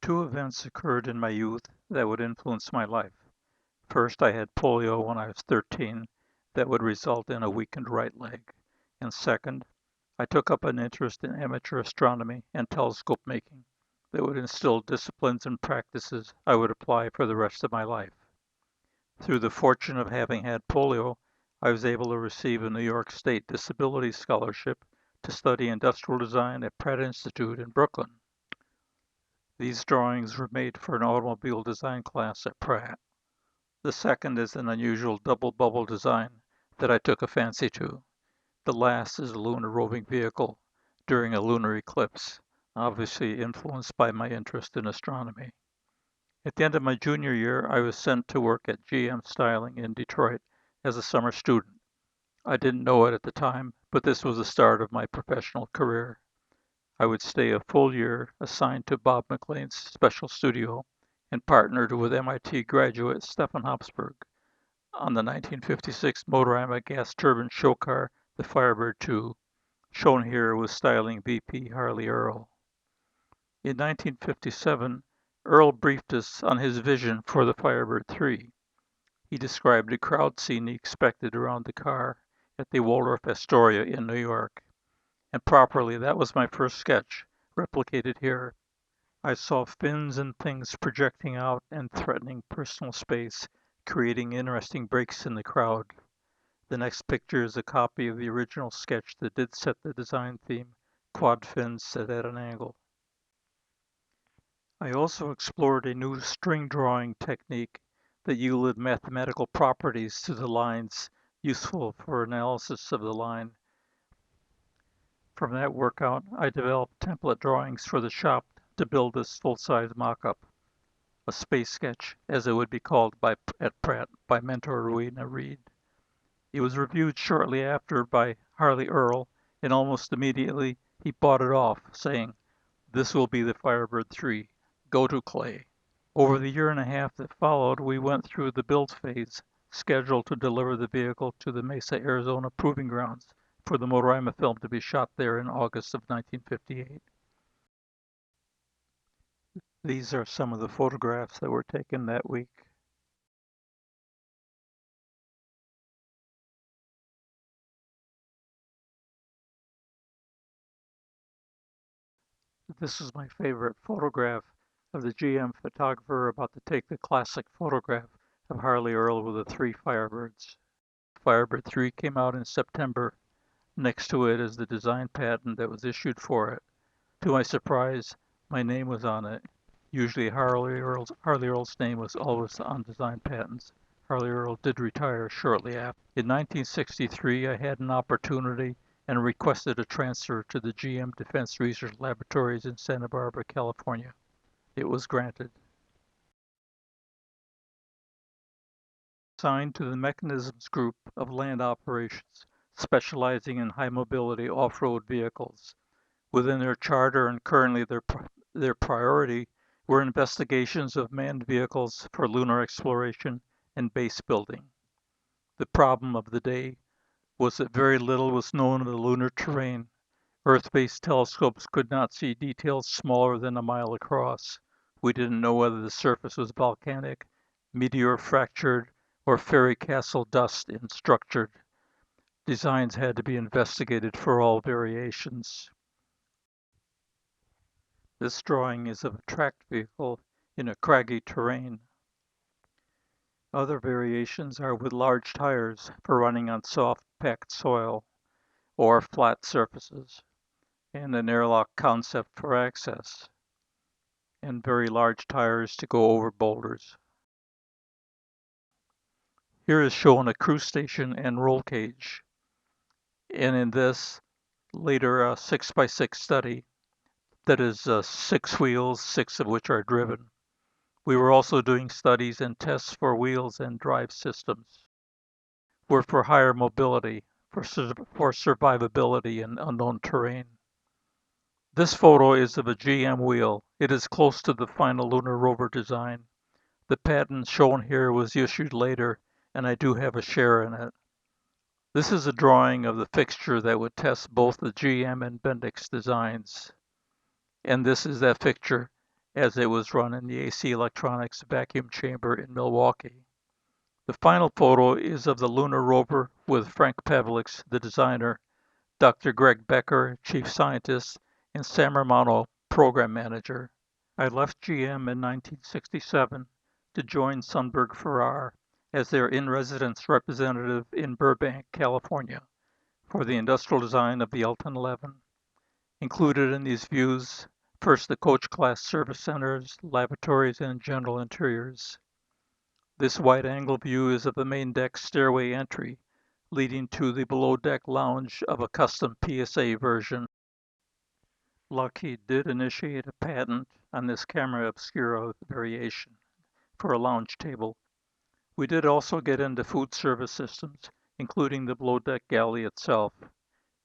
Two events occurred in my youth that would influence my life. First, I had polio when I was 13 that would result in a weakened right leg. And second, I took up an interest in amateur astronomy and telescope making that would instill disciplines and practices I would apply for the rest of my life. Through the fortune of having had polio, I was able to receive a New York State Disability Scholarship to study industrial design at Pratt Institute in Brooklyn. These drawings were made for an automobile design class at Pratt. The second is an unusual double bubble design that I took a fancy to. The last is a lunar roving vehicle during a lunar eclipse, obviously influenced by my interest in astronomy. At the end of my junior year, I was sent to work at GM Styling in Detroit as a summer student. I didn't know it at the time, but this was the start of my professional career. I would stay a full year assigned to Bob McLean's special studio and partnered with MIT graduate Stefan Hopsberg on the 1956 Motorama gas turbine show car, the Firebird II, shown here with styling VP Harley Earl. In 1957, Earl briefed us on his vision for the Firebird III. He described a crowd scene he expected around the car at the Waldorf Astoria in New York. And properly, that was my first sketch, replicated here. I saw fins and things projecting out and threatening personal space, creating interesting breaks in the crowd. The next picture is a copy of the original sketch that did set the design theme, quad fins set at an angle. I also explored a new string drawing technique that yielded mathematical properties to the lines useful for analysis of the line. From that workout, I developed template drawings for the shop to build this full-size mock-up, a space sketch, as it would be called at Pratt by mentor Rowena Reed. It was reviewed shortly after by Harley Earl, and almost immediately he bought it off, saying, "This will be the Firebird III. Go to clay." Over the year and a half that followed, we went through the build phase, scheduled to deliver the vehicle to the Mesa, Arizona proving grounds for the Motorama film to be shot there in August of 1958. These are some of the photographs that were taken that week. This is my favorite photograph of the GM photographer about to take the classic photograph of Harley Earl with the three Firebirds. Firebird 3 came out in September. Next to it is the design patent that was issued for it. To my surprise, my name was on it. Usually Harley Earl's name was always on design patents. Harley Earl did retire shortly after. In 1963, I had an opportunity and requested a transfer to the GM Defense Research Laboratories in Santa Barbara, California. It was granted. Assigned to the Mechanisms Group of Land Operations, specializing in high mobility off-road vehicles. Within their charter and currently their priority were investigations of manned vehicles for lunar exploration and base building. The problem of the day was that very little was known of the lunar terrain. Earth-based telescopes could not see details smaller than a mile across. We didn't know whether the surface was volcanic, meteor fractured, or fairy castle dust in structured. Designs had to be investigated for all variations. This drawing is of a tracked vehicle in a craggy terrain. Other variations are with large tires for running on soft, packed soil or flat surfaces, and an airlock concept for access, and very large tires to go over boulders. Here is shown a crew station and roll cage, and in this later 6x6 study that is 6 wheels, 6 of which are driven. We were also doing studies and tests for wheels and drive systems. We're for higher mobility, for survivability in unknown terrain. This photo is of a GM wheel. It is close to the final lunar rover design. The patent shown here was issued later, and I do have a share in it. This is a drawing of the fixture that would test both the GM and Bendix designs. And this is that fixture as it was run in the AC Electronics vacuum chamber in Milwaukee. The final photo is of the lunar rover with Frank Pavliks, the designer, Dr. Greg Becker, chief scientist, and Sam Romano, program manager. I left GM in 1967 to join Sundberg-ferar as their in-residence representative in Burbank, California, for the industrial design of the Elton 11. Included in these views, first the coach class service centers, lavatories, and general interiors. This wide-angle view is of the main deck stairway entry, leading to the below-deck lounge of a custom PSA version. Lockheed did initiate a patent on this camera obscura variation for a lounge table. We did also get into food service systems, including the below-deck galley itself.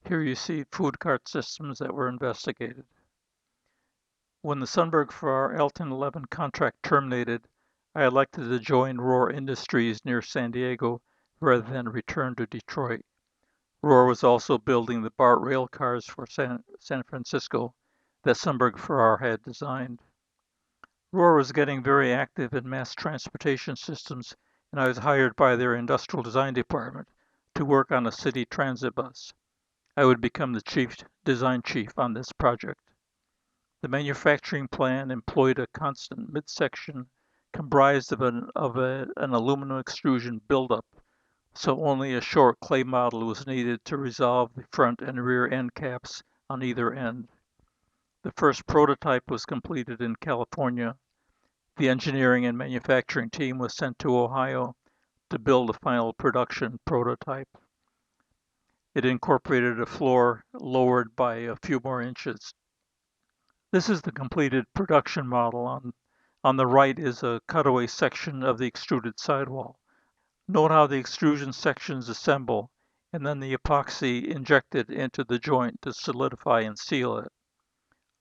Here you see food cart systems that were investigated. When the Sundberg-ferar Elton 11 contract terminated, I elected to join Rohr Industries near San Diego rather than return to Detroit. Rohr was also building the BART rail cars for San Francisco that Sundberg-ferar had designed. Rohr was getting very active in mass transportation systems, and I was hired by their industrial design department to work on a city transit bus. I would become the design chief on this project. The manufacturing plan employed a constant midsection comprised of an aluminum extrusion buildup, so only a short clay model was needed to resolve the front and rear end caps on either end. The first prototype was completed in California. The engineering and manufacturing team was sent to Ohio to build a final production prototype. It incorporated a floor lowered by a few more inches. This is the completed production model. On the right is a cutaway section of the extruded sidewall. Note how the extrusion sections assemble and then the epoxy injected into the joint to solidify and seal it.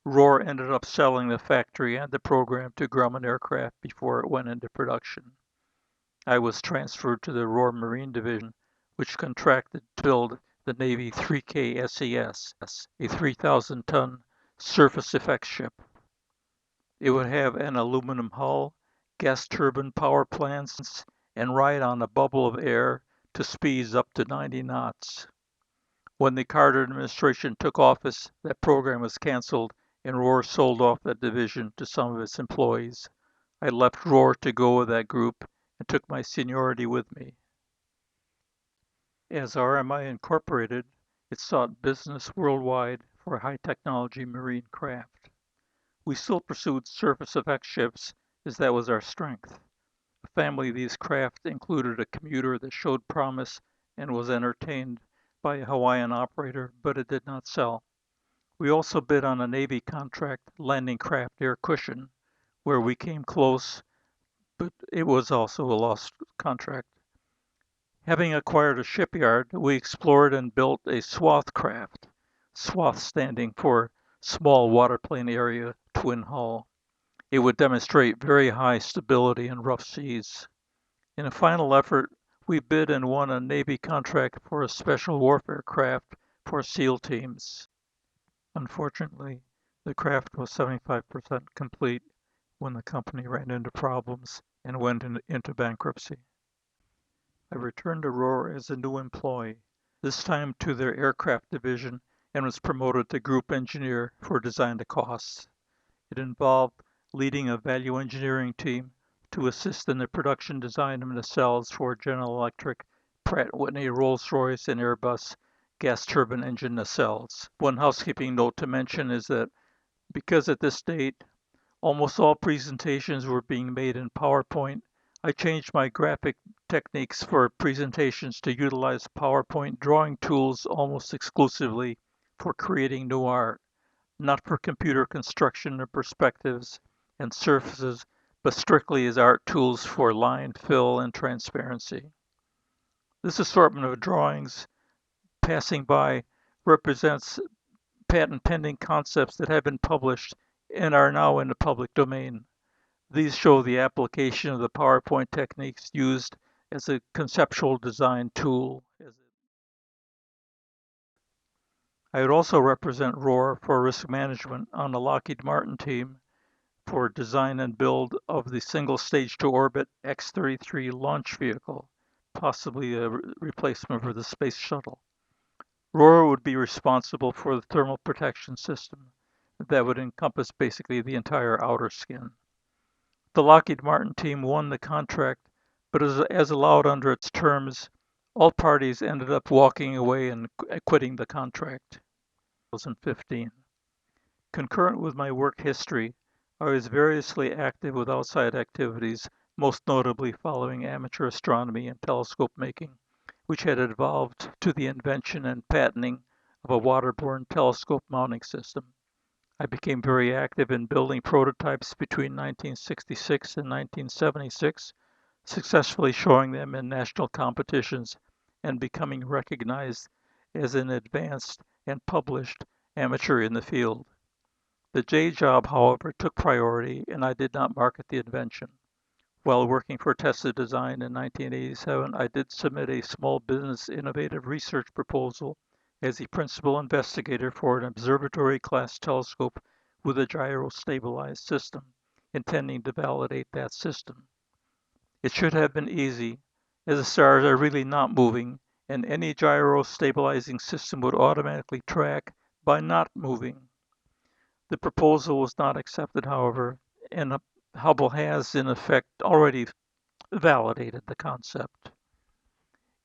Rohr ended up selling the factory and the program to Grumman Aircraft before it went into production. I was transferred to the Rohr Marine Division, which contracted to build the Navy 3K SES, a 3,000-ton surface effects ship. It would have an aluminum hull, gas turbine power plants, and ride on a bubble of air to speeds up to 90 knots. When the Carter administration took office, that program was canceled and Rohr sold off that division to some of its employees. I left Rohr to go with that group and took my seniority with me. As RMI Incorporated, it sought business worldwide for high-technology marine craft. We still pursued surface effect ships as that was our strength. The family of these craft included a commuter that showed promise and was entertained by a Hawaiian operator, but it did not sell. We also bid on a Navy contract, landing craft air cushion, where we came close, but it was also a lost contract. Having acquired a shipyard, we explored and built a swath craft, swath standing for small waterplane area twin hull. It would demonstrate very high stability in rough seas. In a final effort, we bid and won a Navy contract for a special warfare craft for SEAL teams. Unfortunately, the craft was 75% complete when the company ran into problems and went into bankruptcy. I returned to Rohr as a new employee, this time to their aircraft division, and was promoted to group engineer for design to costs. It involved leading a value engineering team to assist in the production design of nacelles for General Electric, Pratt & Whitney, Rolls-Royce, and Airbus gas turbine engine nacelles. One housekeeping note to mention is that because at this date, almost all presentations were being made in PowerPoint, I changed my graphic techniques for presentations to utilize PowerPoint drawing tools almost exclusively for creating new art, not for computer construction of perspectives and surfaces, but strictly as art tools for line, fill, and transparency. This assortment of drawings passing by represents patent pending concepts that have been published and are now in the public domain. These show the application of the PowerPoint techniques used as a conceptual design tool. I would also represent Rohr for risk management on the Lockheed Martin team for design and build of the single stage to orbit X-33 launch vehicle, possibly a replacement for the space shuttle. Rohr would be responsible for the thermal protection system that would encompass basically the entire outer skin. The Lockheed Martin team won the contract, but as allowed under its terms, all parties ended up walking away and quitting the contract. 2015. Concurrent with my work history, I was variously active with outside activities, most notably following amateur astronomy and telescope making, which had evolved to the invention and patenting of a waterborne telescope mounting system. I became very active in building prototypes between 1966 and 1976, successfully showing them in national competitions and becoming recognized as an advanced and published amateur in the field. The day job, however, took priority, and I did not market the invention. While working for Tesla Design in 1987, I did submit a small business innovative research proposal as the principal investigator for an observatory-class telescope with a gyro-stabilized system, intending to validate that system. It should have been easy, as the stars are really not moving, and any gyro-stabilizing system would automatically track by not moving. The proposal was not accepted, however, and Hubble has, in effect, already validated the concept.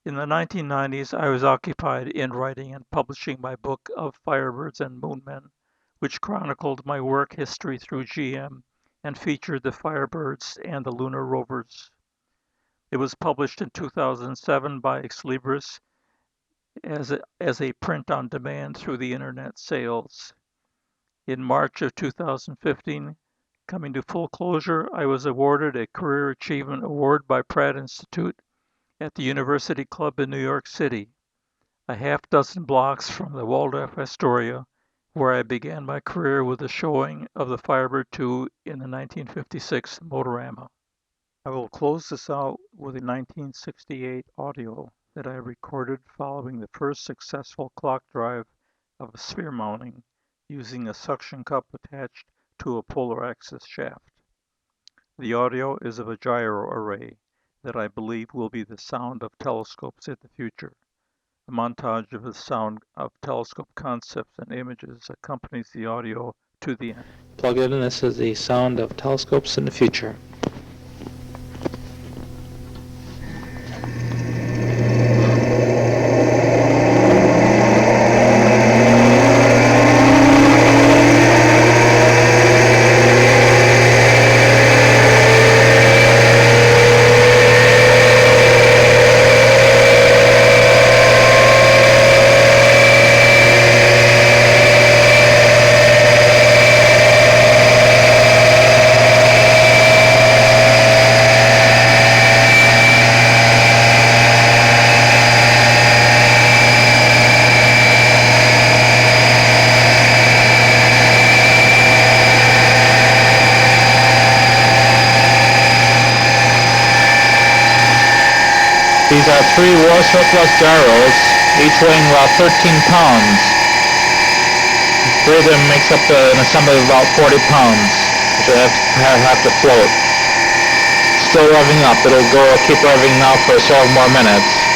In the 1990s, I was occupied in writing and publishing my book of Firebirds and Moonmen, which chronicled my work history through GM and featured the Firebirds and the lunar rovers. It was published in 2007 by Ex Libris as a print on demand through the internet sales. In March of 2015, coming to full closure, I was awarded a Career Achievement Award by Pratt Institute at the University Club in New York City, a half-dozen blocks from the Waldorf Astoria, where I began my career with the showing of the Firebird 2 in the 1956 Motorama. I will close this out with a 1968 audio that I recorded following the first successful clock drive of a sphere mounting using a suction cup attached to a polar axis shaft. The audio is of a gyro array that I believe will be the sound of telescopes in the future. A montage of the sound of telescope concepts and images accompanies the audio to the end. Plug it in. This is the sound of telescopes in the future. These are 3 war surplus gyros, each weighing about 13 pounds. 3 of them makes up an assembly of about 40 pounds, which I have to float. Still revving up. It'll keep revving now for several more minutes.